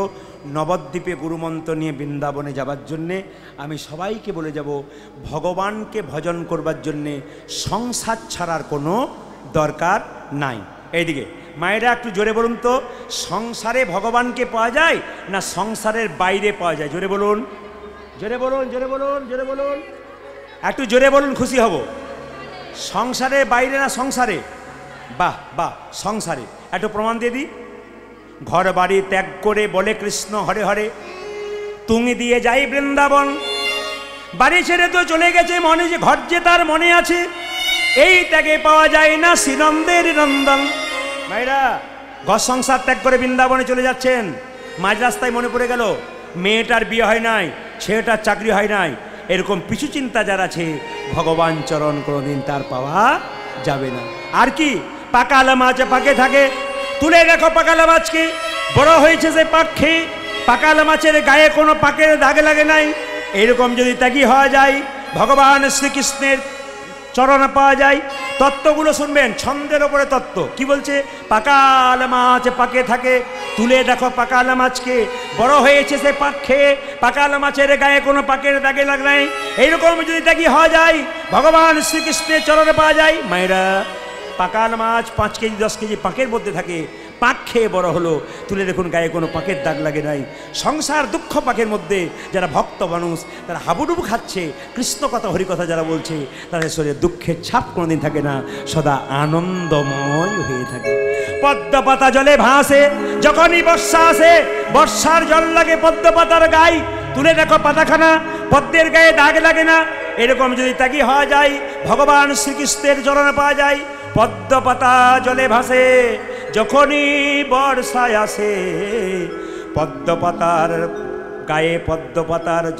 নবদ্বীপে গুরুমন্ত্র নিয়ে বৃন্দাবনে যাবার জন্যে। আমি সবাইকে বলে যাব, ভগবানকে ভজন করবার জন্যে সংসার ছাড়ার কোনো দরকার নাই। এইদিকে মায়েরা একটু জোরে বলুন তো, সংসারে ভগবানকে পাওয়া যায় না সংসারের বাইরে পাওয়া যায়? জোরে বলুন, জোরে বলুন, জোরে বলুন, জোরে বলুন, একটু জোরে বলুন, খুশি হব। সংসারের বাইরে না সংসারে? বাহ বাহ, সংসারে। একটু প্রমাণ দিয়ে দিই। ঘর বাড়ি ত্যাগ করে বলে কৃষ্ণ হরে হরে, তুমি দিয়ে যাই বৃন্দাবন। বাড়ি ছেড়ে তো চলে গেছে, মনে যে ঘর যে তার মনে আছে, এই ত্যাগে পাওয়া যায় না শ্রীনন্দের নন্দন। ভাইরা, ঘর সংসার ত্যাগ করে বৃন্দাবনে চলে যাচ্ছেন, মাঝ রাস্তায় মনে পড়ে গেল মেয়েটার বিয়ে হয় নাই, ছেলেটার চাকরি হয় নাই, এরকম পিছু চিন্তা যার আছে, ভগবান চরণ কোনোদিন তার পাওয়া যাবে না। আর কি, পাকালা মাছ পাকে থাকে, তুলে দেখো পাকালা মাছকে, বড় হয়েছে সে পাক খেয়ে, পাকালা মাছের গায়ে কোনো পাকের দাগ লাগে নাই। এরকম যদি ত্যাগী হওয়া যায়, ভগবান শ্রীকৃষ্ণের চরণ পাওয়া যায়। তত্ত্বগুলো শুনবেন, ছন্দের ওপরে তত্ত্ব কি বলছে? পাকাল মাছ পাকে থাকে, তুলে দেখো পাকাল মাছকে, বড় হয়েছে সে পাক খেয়ে, পাকাল মাছের গায়ে কোনো পাকের দাগে লাগ নাই। এইরকম যদি ত্যাগী হওয়া যায়, ভগবান শ্রীকৃষ্ণের চরণে পাওয়া যায়। মায়েরা, পাকাল মাছ 5 কেজি 10 কেজি পাকের মধ্যে থাকে, পাক খেয়ে বড় হলো, তুলে দেখুন গায়ে কোনো পাকের দাগ লাগে নাই। সংসার দুঃখ পাকের মধ্যে যারা ভক্ত মানুষ, তারা হাবুডুবু খাচ্ছে, কৃষ্ণ কথা হরিকথা যারা বলছে, তাদের শরীরে দুঃখের ছাপ কোনোদিন থাকে না, সদা আনন্দময় হয়ে থাকে। পদ্ম পাতা জলে ভাসে, যখনই বর্ষা আসে, বর্ষার জল লাগে পদ্ম পাতার গায়ে, তুলে দেখো পাতাখানা, পদ্মের গায়ে দাগ লাগে না। এরকম যদি ত্যাগী হওয়া যায়, ভগবান শ্রীকৃষ্ণের চরণে পাওয়া যায়। পদ্ম পাতা জলে ভাসে, যখনই বর্ষায় আসে, পদ্ম পাতার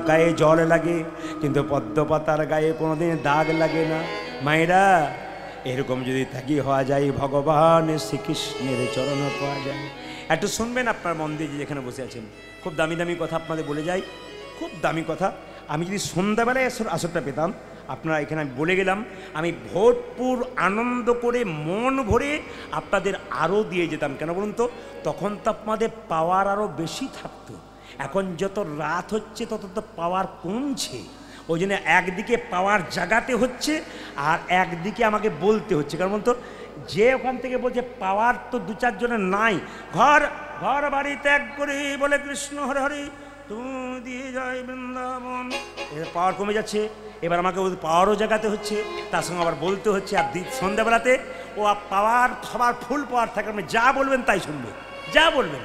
গায়ে জল লাগে, কিন্তু পদ্ম পাতার গায়ে কোনোদিন দাগ লাগে না। মায়েরা, এরকম যদি ত্যাগী হওয়া যায়, ভগবান শ্রীকৃষ্ণের চরণে পাওয়া যায়। একটু শুনবেন আপনার মন দিয়ে, যেখানে বসে আছেন। খুব দামি দামি কথা আপনাদের বলে যাই, খুব দামি কথা। আমি যদি সন্ধ্যাবেলায় আসরটা পেতাম, আপনারা এখানে আমি বলে গেলাম, আমি ভরপুর আনন্দ করে মন ভরে আপনাদের আরও দিয়ে যেতাম। কেন বলুন তো? তখন তো আপনাদের পাওয়ার আরও বেশি থাকতো। এখন যত রাত হচ্ছে তত তো পাওয়ার কমছে। ওই জন্য একদিকে পাওয়ার জাগাতে হচ্ছে, আর একদিকে আমাকে বলতে হচ্ছে। কারণ বলুন তো, যে ওখান থেকে বলছে পাওয়ার তো 2-4 জনের নাই, ঘর বাড়ি ত্যাগ করে বলে কৃষ্ণ হরে হরে, তুমি দিয়ে যাই বৃন্দাবন, এর পাওয়ার কমে যাচ্ছে। এবার আমাকে পাওয়ারও জাগাতে হচ্ছে, তার সঙ্গে আবার বলতে হচ্ছে। আর সন্ধ্যাবেলাতে ও পাওয়ার, সবার ফুল পাওয়ার থাকে, আপনি যা বলবেন তাই শুনবে, যা বলবেন।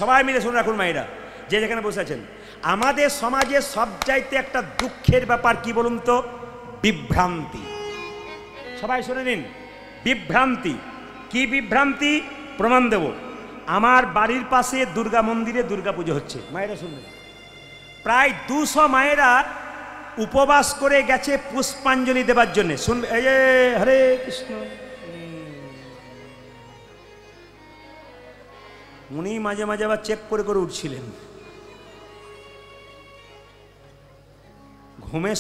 সবাই মিলে শুনে রাখুন মায়েরা, যে যেখানে বসে আছেন। আমাদের সমাজে সবচাইতে একটা দুঃখের ব্যাপার কি বলুন তো? বিভ্রান্তি। সবাই শুনে নিন, বিভ্রান্তি। কি বিভ্রান্তি? প্রমাণ দেব। আমার বাড়ির পাশে দুর্গা মন্দিরে দুর্গা পুজো হচ্ছে, মায়েরা শুনবেন। প্রায় 200 মায়েরা উপবাস করে গেছে পুষ্পাঞ্জলি দেবার জন্য। শুনবে, এই যে হরে কৃষ্ণ। উনি মাঝে মাঝে আবার চেক করে করে উঠছিলেন। ঘুমে,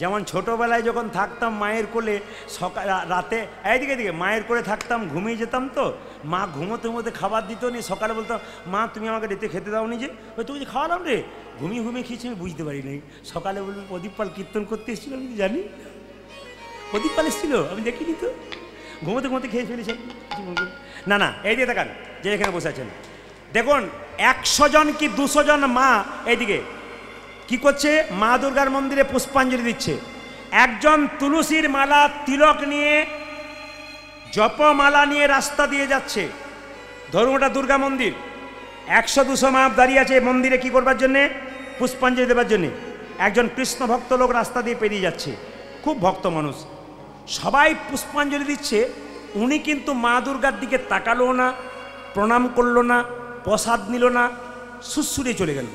যেমন ছোটোবেলায় যখন থাকতাম মায়ের কোলে, সকাল রাতে এইদিকে মায়ের কোলে থাকতাম, ঘুমিয়ে যেতাম তো, মা ঘুমোতে ঘুমোতে খাবার দিত নি। সকালে বলতাম, মা তুমি আমাকে রেতে খেতে দাও নি, যে ওই তুমি যে খাওয়ালাম রে, ঘুমিয়ে ঘুমিয়ে খেয়েছি, আমি বুঝতে পারি নাই। সকালে বলবো, প্রদীপ পাল কীর্তন করতে এসেছিল, আমি জানি প্রদীপ পাল এসেছিল, আমি দেখিনি তো, ঘুমোতে ঘুমোতে খেয়ে ফেলেছি। না না, এই দিয়ে দেখান, যে এখানে বসে আছেন, দেখুন 100 জন কি 200 জন মা এইদিকে কি করছে? মা দুর্গার মন্দিরে পুষ্পাঞ্জলি দিচ্ছে। একজন তুলসীর মালা, তিলক নিয়ে, জপমালা নিয়ে রাস্তা দিয়ে যাচ্ছে। ধরুন ওটা দুর্গা মন্দির, 100-200 মা দাঁড়িয়ে আছে মন্দিরে কি করবার জন্যে? পুষ্পাঞ্জলি দেবার জন্যে। একজন কৃষ্ণ ভক্ত লোক রাস্তা দিয়ে পেরিয়ে যাচ্ছে, খুব ভক্ত মানুষ, সবাই পুষ্পাঞ্জলি দিচ্ছে। উনি কিন্তু মা দুর্গার দিকে তাকালো না, প্রণাম করলো না, প্রসাদ নিল না, সুসুরে চলে গেল।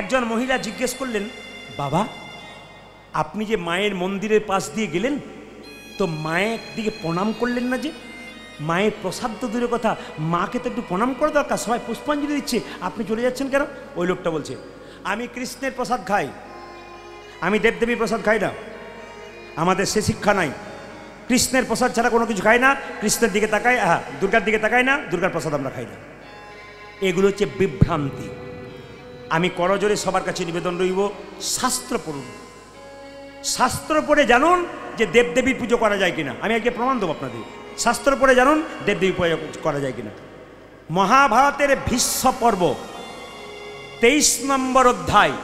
একজন মহিলা জিজ্ঞেস করলেন, বাবা আপনি যে মায়ের মন্দিরের পাশ দিয়ে গেলেন, তো মায়ের দিকে প্রণাম করলেন না? যে মায়ের প্রসাদ তো দূরের কথা, মাকে তো একটু প্রণাম করা দরকার, সবাই পুষ্পাঞ্জলি দিচ্ছে, আপনি চলে যাচ্ছেন কেন? ওই লোকটা বলছে, আমি কৃষ্ণের প্রসাদ খাই, আমি দেবদেবীর প্রসাদ খাই না, আমাদের সে শিক্ষা নাই। কৃষ্ণের প্রসাদ ছাড়া কোনো কিছু খাই না, কৃষ্ণের দিকে তাকাই, দুর্গার দিকে তাকাই না, দুর্গার প্রসাদ আমরা খাই না। এগুলো হচ্ছে বিভ্রান্তি। আমি করজোরে সবার কাছে নিবেদন রইব, শাস্ত্র পড়ুন, শাস্ত্র পড়ে জানুন যে দেবদেবীর পুজো করা যায় কিনা। আমি আজকে প্রমাণ দেবো আপনাদের, শাস্ত্র পড়ে জানুন দেবদেবী পুজো করা যায় কিনা। মহাভারতের ভীষ্ম পর্ব 23 নম্বর অধ্যায়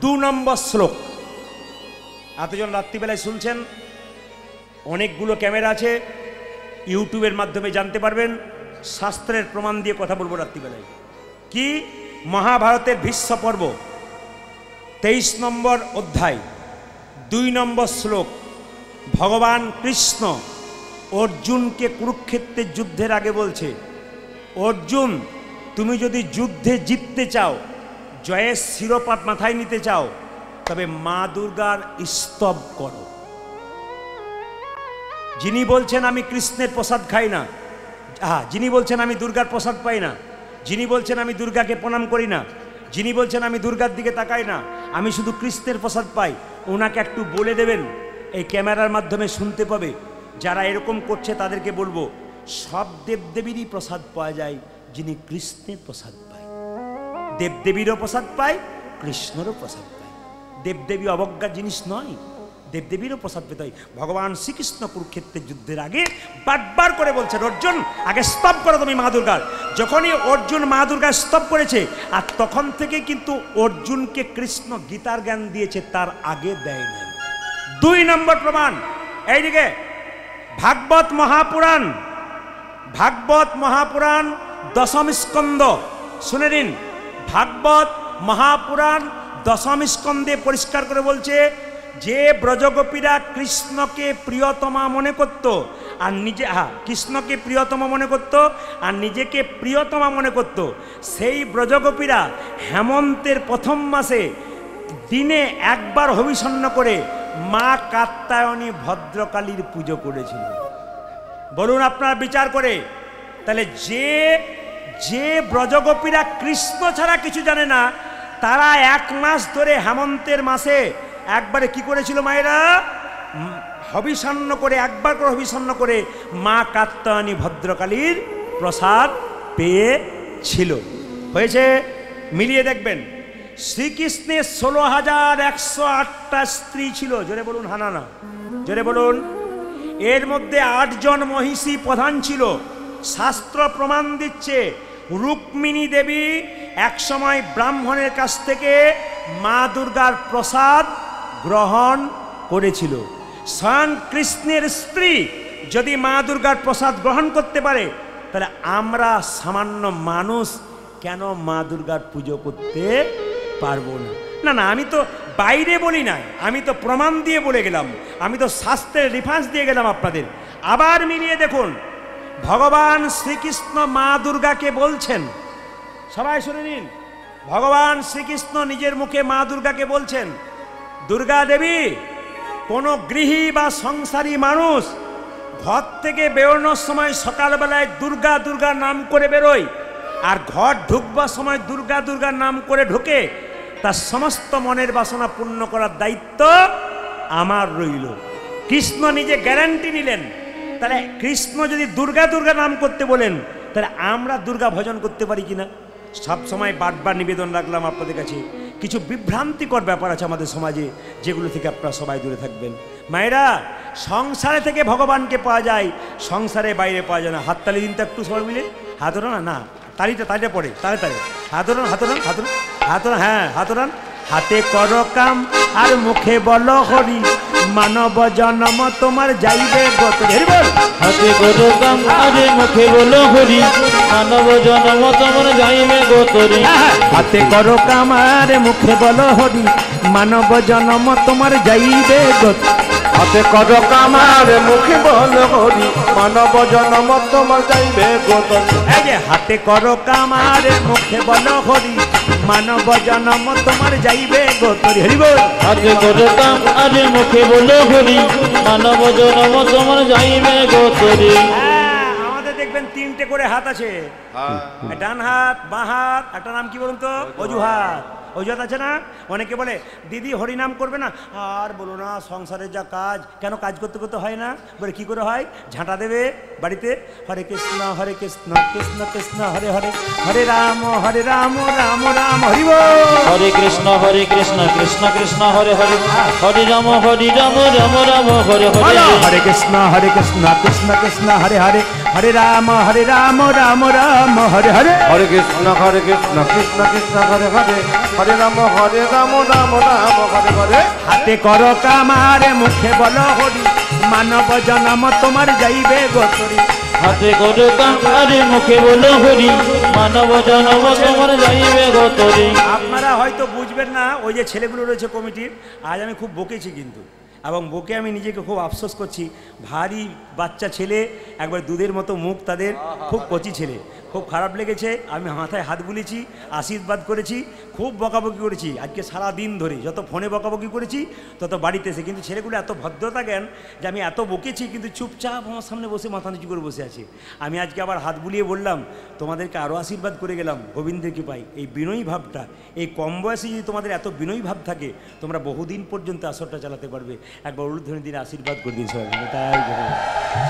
2 নম্বর শ্লোক। এতজন রাত্রিবেলায় শুনছেন, অনেকগুলো ক্যামেরা আছে, ইউটিউবের মাধ্যমে জানতে পারবেন। শাস্ত্রের প্রমাণ দিয়ে কথা বলবো রাত্রিবেলায়। কি? মহাভারতের ভীষ্ম পর্ব 23 নম্বর অধ্যায় 2 নম্বর শ্লোক। ভগবান কৃষ্ণ অর্জুনকে কুরুক্ষেত্রের যুদ্ধের আগে বলছে, অর্জুন তুমি যদি যুদ্ধে জিততে চাও, জয়ের শিরোপা মাথায় নিতে চাও, তবে মা দুর্গার স্তব করো। যিনি বলছেন আমি কৃষ্ণের প্রসাদ খাই না, যিনি বলছেন আমি দুর্গার প্রসাদ পাই না, যিনি বলছেন আমি দুর্গাকে প্রণাম করি না, যিনি বলছেন আমি দুর্গার দিকে তাকাই না, আমি শুধু কৃষ্ণের প্রসাদ পাই, ওনাকে একটু বলে দেবেন, এই ক্যামেরার মাধ্যমে শুনতে পাবে। যারা এরকম করছে তাদেরকে বলবো, সব দেবদেবীরই প্রসাদ পাওয়া যায়, যিনি কৃষ্ণের প্রসাদ পায়। দেবদেবীরও প্রসাদ পায়, কৃষ্ণেরও প্রসাদ পায়। দেবদেবী অবজ্ঞার জিনিস নয়, দেবদেবীরও প্রসাদ পেতে হয়। ভগবান শ্রীকৃষ্ণ কুরুক্ষেত্রের যুদ্ধের আগে বারবার করে বলছেন, অর্জুন আগে স্তব করো তুমি মা দুর্গার। যখনই অর্জুন মা দুর্গার স্তব করেছে, আর তখন থেকে কিন্তু অর্জুনকে কৃষ্ণ গীতার জ্ঞান দিয়েছে, তার আগে দেয় নাই। 2 নম্বর প্রমাণ, এইদিকে ভাগবত মহাপুরাণ, ভাগবত মহাপুরাণ 10ম স্কন্ধ শুনে নিন। ভাগবত মহাপুরাণ 10ম স্কন্ধে পরিষ্কার করে বলছে, যে ব্রজগোপীরা কৃষ্ণকে প্রিয়তমা মনে করত আর নিজে কৃষ্ণকে প্রিয়তমা মনে করত আর নিজেকে প্রিয়তমা মনে করত, সেই ব্রজগোপীরা হেমন্তের প্রথম মাসে দিনে একবার হবিষণ্ণ করে মা কাত্যায়নী ভদ্রকালীর পুজো করেছিল। বলুন আপনারা বিচার করে, তাহলে যে ব্রজগোপীরা কৃষ্ণ ছাড়া কিছু জানে না, তারা 1 মাস ধরে হেমন্তের মাসে একবারে কি করেছিল মায়েরা? হবিষণ্ণ করে, একবার করে হবিষণ্ণ করে মা কাত্যায়নী ভদ্রকালীর প্রসাদ পেয়েছিল। হয়েছে? মিলিয়ে দেখবেন, শ্রীকৃষ্ণের 16,108টা স্ত্রী ছিল। জোরে বলুন হানা না, জোরে বলুন। এর মধ্যে 8 জন মহিষী প্রধান ছিল। শাস্ত্র প্রমাণ দিচ্ছে রুক্মিণী দেবী একসময় ব্রাহ্মণের কাছ থেকে মা দুর্গার প্রসাদ গ্রহণ করেছিল। স্বয়ং কৃষ্ণের স্ত্রী যদি মা দুর্গার প্রসাদ গ্রহণ করতে পারে, তাহলে আমরা সামান্য মানুষ কেন মা দুর্গার পুজো করতে পারবো না? না না, আমি তো বাইরে বলি নাই, আমি তো প্রমাণ দিয়ে বলে গেলাম, আমি তো শাস্ত্রের রেফারেন্স দিয়ে গেলাম আপনাদের। আবার মিলিয়ে দেখুন, ভগবান শ্রীকৃষ্ণ মা দুর্গাকে বলছেন, সবাই শুনে নিন, ভগবান শ্রীকৃষ্ণ নিজের মুখে মা দুর্গাকে বলছেন, দুর্গা দেবী, কোনো গৃহী বা সংসারী মানুষ ঘর থেকে বেরোনোর সময় সকালবেলায় দুর্গা দুর্গা নাম করে বেরোয়, আর ঘর ঢুকবার সময় দুর্গা দুর্গা নাম করে ঢোকে, তার সমস্ত মনের বাসনা পূর্ণ করার দায়িত্ব আমার রইল। কৃষ্ণ নিজে গ্যারান্টি নিলেন। তাহলে কৃষ্ণ যদি দুর্গা দুর্গা নাম করতে বলেন, তাহলে আমরা দুর্গা ভজন করতে পারি কিনা? সব সময় বারবার নিবেদন রাখলাম আপনাদের কাছে, কিছু বিভ্রান্তিকর ব্যাপার আছে আমাদের সমাজে, যেগুলো থেকে আপনারা সবাই দূরে থাকবেন। মায়েরা, সংসারে থেকে ভগবানকে পাওয়া যায়, সংসারে বাইরে পাওয়া যায় না। হাততালি দিন তো একটু সবাই মিলে, হাত ওঠান না, তালিটা পড়ে, তালে হাত ওঠান, হাত ওঠান, হাত ওঠান, হাত ওঠান, হ্যাঁ হাত ওঠান। হাতে করো কাম আর মুখে বলো হরি, মানব জন্ম তোমার যাইবে গত। বল, হাতে করো কাম আর মুখে বলো হরি, মানব জন্ম তোমার যাইবে গতরি। হাতে করো কাম আর মুখে বলো হরি, মানব জন্ম তোমার যাইবে গত। হাতে করো কাম আর মুখে বলো হরি, মানব জন্ম তোমার যাইবে গত। এই যে হাতে করো কাম আর মুখে বলো হরি, মানব জন্ম তোমার যাইবে গতরি। হরি বল। হাতে করো কাম আর মুখে বলো হরি, মানব জন্ম তোমার যাইবে গতরি। আমাদের দেখবেন 3টে করে হাত আছে, ডান হাত, বাঁ হাত, একটা নাম কি বলুন তো? অজুহাত। অজুহাত আছে না? অনেকে বলে দিদি হরিনাম করবে না, আর বলো না সংসারের যা কাজ, কেন কাজ করতে করতে হয় না? বলে কি করে হয়? ঝাঁটা দেবে বাড়িতে, হরে কৃষ্ণ কৃষ্ণ কৃষ্ণ হরে হরে, হরে রাম রাম রাম হরি বল। হরে কৃষ্ণ কৃষ্ণ কৃষ্ণ হরে হরে, হরে রাম রাম রাম হরে হরে। হরে কৃষ্ণ কৃষ্ণ কৃষ্ণ হরে হরে, হরে রাম রাম রাম হরে হরে। হরে কৃষ্ণ কৃষ্ণ কৃষ্ণ হরে হরে, হরে রাম রাম রাম হরে হরে। হাতে করো কামারে মুখে বলো হরি, মানব জনম তোমার যাইবে গোতরি। হাতে করে কামারে মুখে বলো হরি, মানব জনম তোমার যাইবে গোতরি। আপনারা হয়তো বুঝবেন না, ওই যে ছেলেগুলো রয়েছে কমিটির, আজ আমি খুব বকেছি কিন্তু, এবং বকে আমি নিজেকে খুব আফসোস করছি। ভারী বাচ্চা ছেলে, একবার দুধের মতো মুখ তাদের, খুব কচি ছেলে, খুব খারাপ লেগেছে। আমি মাথায় হাত বুলেছি, আশীর্বাদ করেছি, খুব বকাবকি করেছি আজকে সারা দিন ধরে। যত ফোনে বকাবকি করেছি তত বাড়িতে এসে, কিন্তু ছেলেগুলো এত ভদ্রতা জ্ঞান যে আমি এত বকেছি কিন্তু চুপচাপ আমার সামনে বসে মাথা নিচু করে বসে আছে। আমি আজকে আবার হাত বুলিয়ে বললাম তোমাদেরকে আরও আশীর্বাদ করে গেলাম গোবিন্দের কৃপায়। এই বিনয়ী ভাবটা, এই কম বয়সে যদি তোমাদের এত বিনয়ী ভাব থাকে, তোমরা বহুদিন পর্যন্ত আসরটা চালাতে পারবে। একবার উলুধ্বনি দিন, আশীর্বাদ করে দিন সবাই মিলে, তাই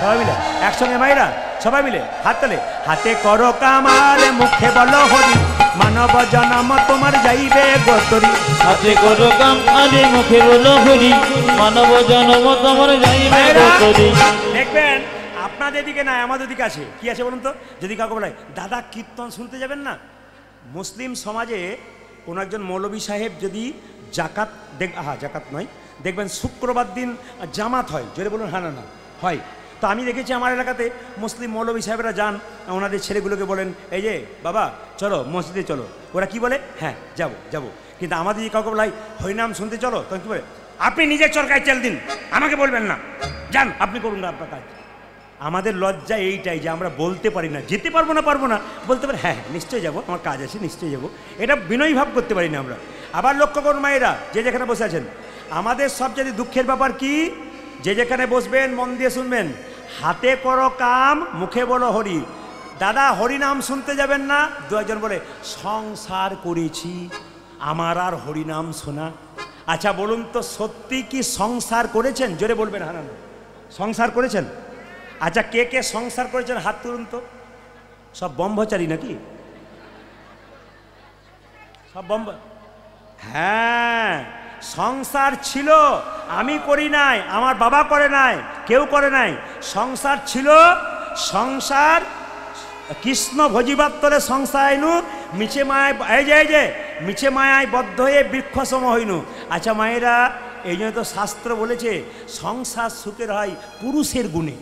সবাই মিলে একসঙ্গে মায়েরা সবাই মিলে হাত তালে। হাতে করো কামারে মুখে বলো হরি, মানব জনম তোমার যাইবে গোতরি। হাতে করো কামারে মুখে বলো হরি, মানব জনম তোমার যাইবে গোতরি। দেখবেন আপনাদের দিকে না, আমাদের দিকে আছে। কি আছে বলুন তো? যদি কাউকে বলে দাদা কীর্তন শুনতে যাবেন না, মুসলিম সমাজে কোনো একজন মৌলভী সাহেব যদি জাকাত জাকাত নয়, দেখবেন শুক্রবার দিন জামাত হয়, জোরে বলুন হ্যাঁ না হয়। তো আমি দেখেছি আমার এলাকাতে মুসলিম মৌলভী সাহেবরা যান, ওনাদের ছেলেগুলোকে বলেন এই যে বাবা চলো মসজিদে চলো, ওরা কি বলে হ্যাঁ যাবো। কিন্তু আমাদের যে কাউকে বলাই হরিনাম শুনতে চলো, তখন কি বলে আপনি নিজের চরকায় তেল দিন, আমাকে বলবেন না, যান আপনি করুন না আপনার কাজ। আমাদের লজ্জা এইটাই যে আমরা বলতে পারি না, যেতে পারবো না, বলতে পারি হ্যাঁ নিশ্চয়ই যাবো, আমার কাজ আছে নিশ্চয়ই যাবো, এটা বিনয়ী ভাব করতে পারি না আমরা। আবার লক্ষ্য করুন মায়েরা, যে যেখানে বসে আছেন, আমাদের সবচেয়ে দুঃখের ব্যাপার কি, যে যেখানে বসবেন মন দিয়ে শুনবেন, হাতে করো কাম মুখে বলো হরি। দাদা হরিনাম শুনতে যাবেন না, দু একজন বলে সংসার করেছি আমার আর হরিনাম শোনা। আচ্ছা বলুন তো সত্যি কি সংসার করেছেন? জোরে বলবেন হ্যাঁ না, সংসার করেছেন? আচ্ছা কে কে সংসার করেছেন হাত তুলুন তো। সব ব্রহ্মচারী নাকি? সব হ্যাঁ, সংসার ছিল, আমি করি নাই, আমার বাবা করে নাই, কেউ করে নাই। সংসার ছিল, সংসার কৃষ্ণ ভজিবাত্তরে সংসার আইনু মিছে মায়, এই যে মিছে মায়ায় বদ্ধ হয়ে বৃক্ষ সম হইনু। আচ্ছা মায়েরা, এই জন্য তো শাস্ত্র বলেছে সংসার সুখের হয় পুরুষের গুণে।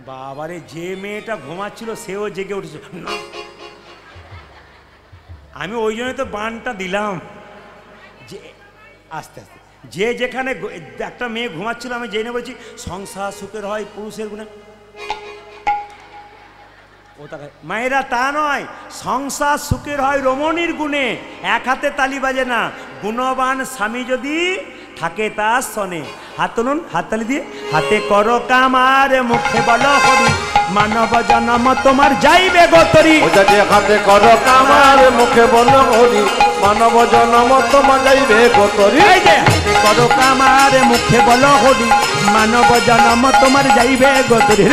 বাবারে, যে মেয়েটা ঘুমাচ্ছিল সেও জেগে উঠেছে না, আমি ওই জন্য তো বানটা দিলাম যে আস্তে আস্তে, যে যেখানে একটা মেয়ে ঘুমাচ্ছিল আমি জেনে বলছি সংসার সুখের হয় পুরুষের গুণে। ও তাকে মায়েরা তা নয়, সংসার সুখের হয় রমণীর গুণে। এক হাতে তালি বাজে না, গুণবান স্বামী যদি থাকে তার সনে। হাত তুলুন, হাততালি দিয়ে। হাতে করো কামার মুখে বলো হরি, মানব জনম তোমার যাইবে গোতরি। হাতে করো কামার মুখে বলো হরি, মানব জনম তোমার যাইবে গোতরি। হাতে করো কামার মুখে বলো হরি, মানব জনম তোমার যাইবে গোতরি।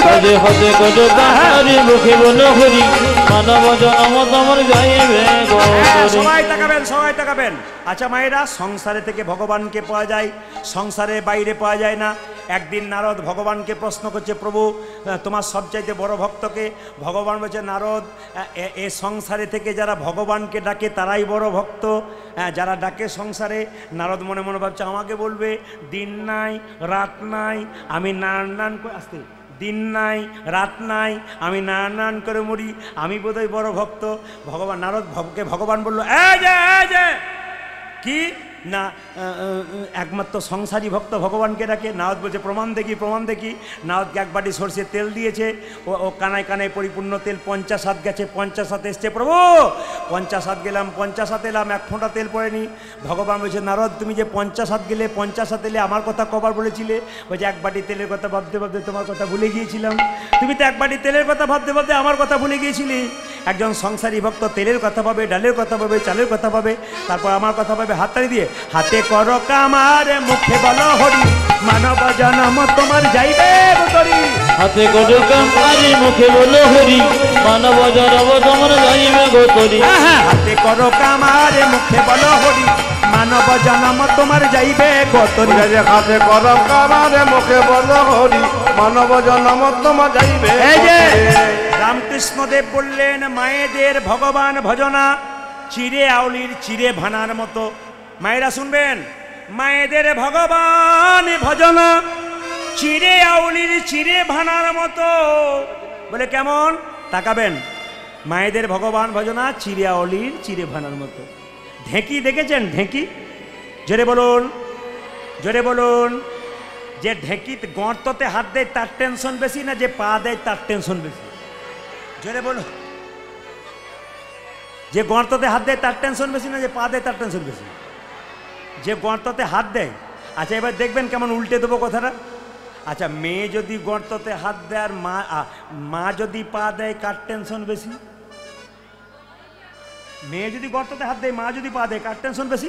হাতে করো কামারে মুখে বলো হরি, মানব জনম তোমার যাইবে গোতরি। সবাই তাকাবেন। আচ্ছা মায়েরা, সংসারে থেকে ভগবানকে পাওয়া যায়, সংসারে বাইরে পাওয়া যায় না। একদিন নারদ ভগবানকে প্রশ্ন করছে, প্রভু তোমার সবচাইতে বড় ভক্তকে? ভগবান বলছে, নারদ এ সংসারে থেকে যারা ভগবানকে ডাকে তারাই বড় ভক্ত, যারা ডাকে সংসারে। নারদ মনে মনে ভাবছে আমাকে বলবে দিন নাই রাত নাই আমি নান করে আসতে, দিন নাই রাত নাই আমি নান করে মরি, আমি বোধহয় বড় ভক্ত। ভগবান নারদকে ভগবান বলল, এই যে কি না একমাত্র সংসারী ভক্ত ভগবানকে ডাকে? নারদ বলছে প্রমাণ দেখি, প্রমাণ দেখি। নারদকে এক বাটি সর্ষের তেল দিয়েছে, ও কানায় কানায় পরিপূর্ণ তেল 50 হাত গেছে, 50 হাত এসছে। প্রভু 50 হাত গেলাম, 50 হাত এলাম, এক ফোঁটা তেল পড়েনি। ভগবান বলছে নারদ তুমি যে 50 হাত গেলে, 50 হাত এলে আমার কথা কবার বলেছিলে? বলছে এক বাটি তেলের কথা ভাবতে ভাবতে তোমার কথা ভুলে গিয়েছিলাম। তুমি তো এক বাটি তেলের কথা ভাবতে ভাবতে আমার কথা ভুলে গিয়েছিলে। একজন সংসারী ভক্ত তেলের কথা পাবে, ডালের কথা পাবে, চালের কথা পাবে, তারপর আমার কথা পাবে হাততালি দিয়ে। হাতে করো কামার, মুখে বলো হরি, মানব জনম তোমার যাইবে গোতরি। হাতে করো কামার, মুখে বলো হরি, মানব জনম তোমার যাইবে গোতরি। হাতে করো কামার, মুখে বলো হরি, মানব জনম তোমার যাইবে গোতরি। হাতে করো কামার, মুখে বলো হরি, মানব জনম তোমার যাইবে। এই যে রামকৃষ্ণদেব বললেন মায়েদের ভগবান ভজনা চিড়ে আউলির চিড়ে ভানার মতো। মায়েরা শুনবেন, মায়েদের ভগবান ভজনা চিড়ে আউলির চিড়ে ভানার মতো। বলে কেমন? তাকাবেন, মায়েদের ভগবান ভজনা চিড়ে আউলির চিড়ে ভানার মতো। ঢেঁকি দেখেছেন? ঢেঁকি জোরে বলুন, জোরে বলুন। যে ঢেঁকিতে গর্ততে হাত দেয় তার টেনশন বেশি না যে পা দেয় তার টেনশন বেশি? জোরে বলো। যে গর্ততে হাত দেয় তার টেনশন বেশি না যে পা দেয় তার টেনশন বেশি? যে গর্ততে হাত দেয়। আচ্ছা এবার দেখবেন কেমন উল্টে দেবো কথাটা। আচ্ছা মেয়ে যদি গর্ততে হাত দেয় আর মা যদি পা দেয় কার টেনশন বেশি? মেয়ে যদি গর্ততে হাত দেয়, মা যদি পা দেয়, কার টেনশন বেশি?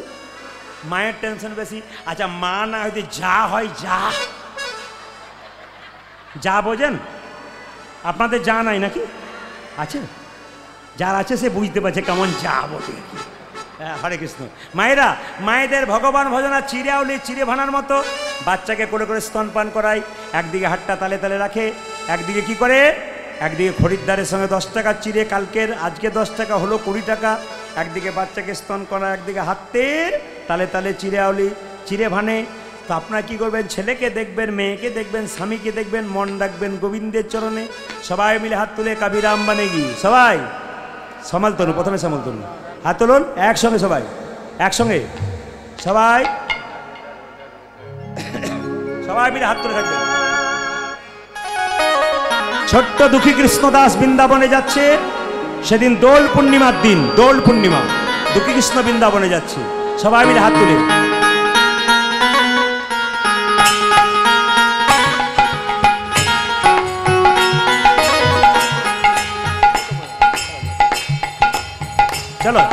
মায়ের টেনশন বেশি। আচ্ছা মা না হয়তো যা হয় যা, যা বোঝেন? আপনাদের যা নাই নাকি? আছে? যার আছে সে বুঝতে পারছে কেমন যা বোঝে। হরে কৃষ্ণ। মায়েরা মায়েদের ভগবান ভজনা চিড়ে আউলি চিড়ে ভানার মতো। বাচ্চাকে করে করে স্তনপান করায়, একদিকে হাতটা তালে তালে রাখে, একদিকে কি করে, একদিকে খরিদ্দারের সঙ্গে 10 টাকা চিড়ে, কালকের আজকে 10 টাকা হলো 20 টাকা। একদিকে বাচ্চাকে স্তন করা, একদিকে হাতে তালে তালে চিড়ে আউলি চিড়ে ভানে। তো আপনারা কী করবেন? ছেলেকে দেখবেন, মেয়েকে দেখবেন, স্বামীকে দেখবেন, মন রাখবেন গোবিন্দের চরণে। সবাই মিলে হাত তুলে কাবিরাম বানেগি। সবাই সামাল তনু, প্রথমে সামাল তনু, হাত তুলুন একসঙ্গে, সবাই একসঙ্গে, সবাই সবাই মিলে হাত তুলে থাকবেন। ছোট্ট দুঃখী কৃষ্ণদাস বৃন্দাবনে যাচ্ছে। সেদিন দোল পূর্ণিমার দিন, দোল পূর্ণিমা, দুঃখী কৃষ্ণ বৃন্দাবনে যাচ্ছে। সবাই মিলে হাত তুলে। চলো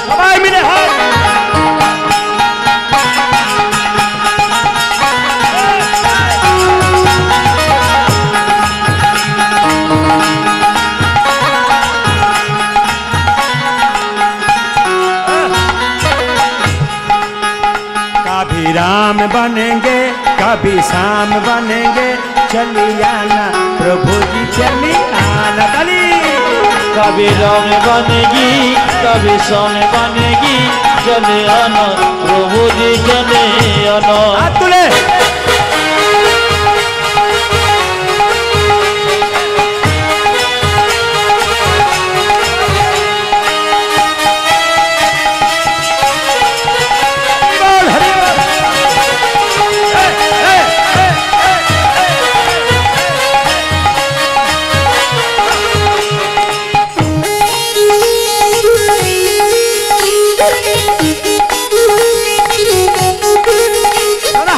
সবাই মিলে হাত। कभी राम बनेंगे कभी श्याम बनेंगे, चली आना प्रभु जी चली आना। ताली। कभी राम बनेगी कभी श्याम बनेगी, चले आना प्रभु जी चले आना। हाथ तुले।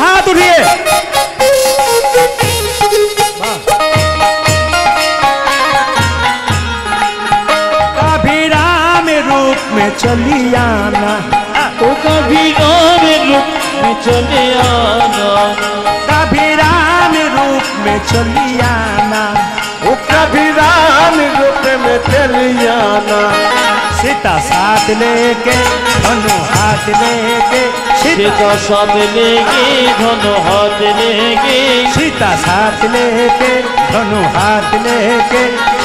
हाथ उठिए। कभी राम रूप में चली आना, ओ कभी राम रूप में चले आना, कभी राम रूप में चली आना, ओ कभी राम रूप में चली आना। सीता साथ लेके दोनों हाथ लेके, सीता साथ लेके दोनों हाथ लेके, सीता साथ लेके दोनों हाथ लेके,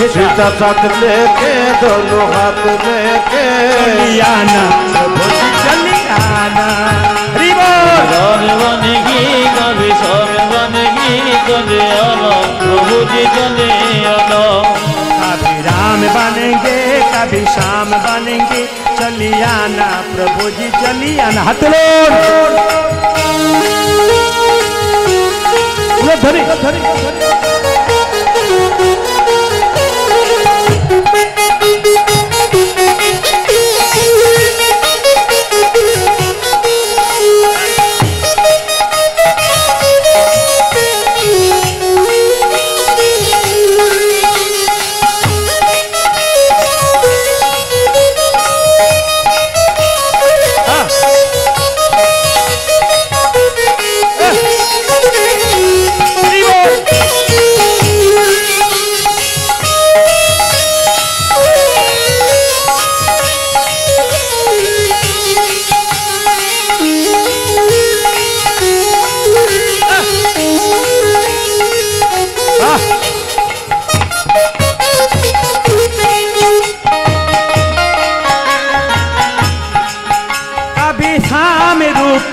सीता साथ लेके दोनों हाथ लेके, चली आना प्रभु जी चली बनेंगे, चलिए आना प्रभु जी चलिए आना। हाथ तुलो धरी धरी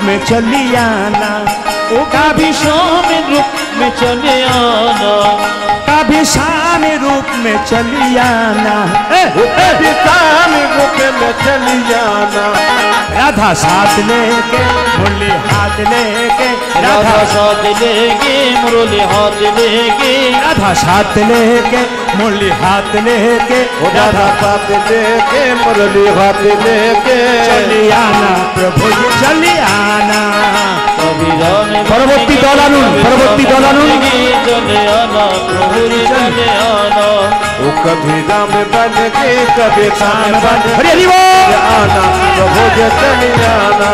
में चली आना, ओ कभी शाम रूप में चले आना, कभी शाम रूप में चली आना, कभी शाम रूप में चली आना। राधा साथ लेके मुरली हाथ लेके, राधा साथ लेके मुरली हाथ लेके, राधा साथ लेके मुरली हाथ लेके, राधा साथ लेके मुरली हाथ लेके चली आना प्रभु जी चली आना। পরবর্তী দল আনুন, পরবর্তী দল আনুন। চলে আনা প্রভু জি চলে আনা, वो कभी राम बन के कभी खान बन हरि हरि बोल आना प्रभु जी चली आना।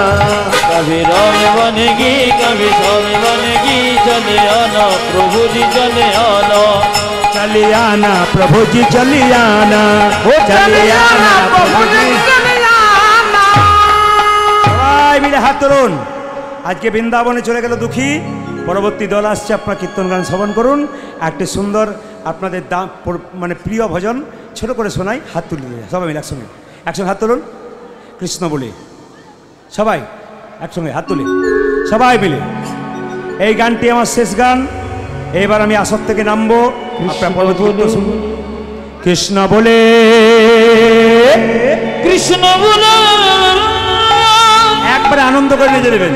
कभी राम बनेगी कभी शाम बनेगी, चले आना प्रभु जी चले आना, चली आना प्रभु जी चली आना, ओ चली आना प्रभु जी चली आना। সবাই মিলে হাত তুলুন। আজকে বৃন্দাবনে চলে গেল দুঃখী, পরবর্তী দল আসছে, আপনার কীর্তন গান শ্রবণ করুন। একটি সুন্দর আপনাদের দাম মানে প্রিয় ভজন ছোট করে শোনাই, হাত তুলে দিয়ে সবাই মিলে একসঙ্গে, একসঙ্গে হাত তুলুন কৃষ্ণ বলে, সবাই একসঙ্গে হাত তুলে সবাই মিলে। এই গানটি আমার শেষ গান, এবার আমি আসর থেকে নামবো, আপনার পরবর্তী কীর্তন শুনুন। কৃষ্ণ বলে কৃষ্ণ বলে একবারে আনন্দ করে নিয়ে যাবেন।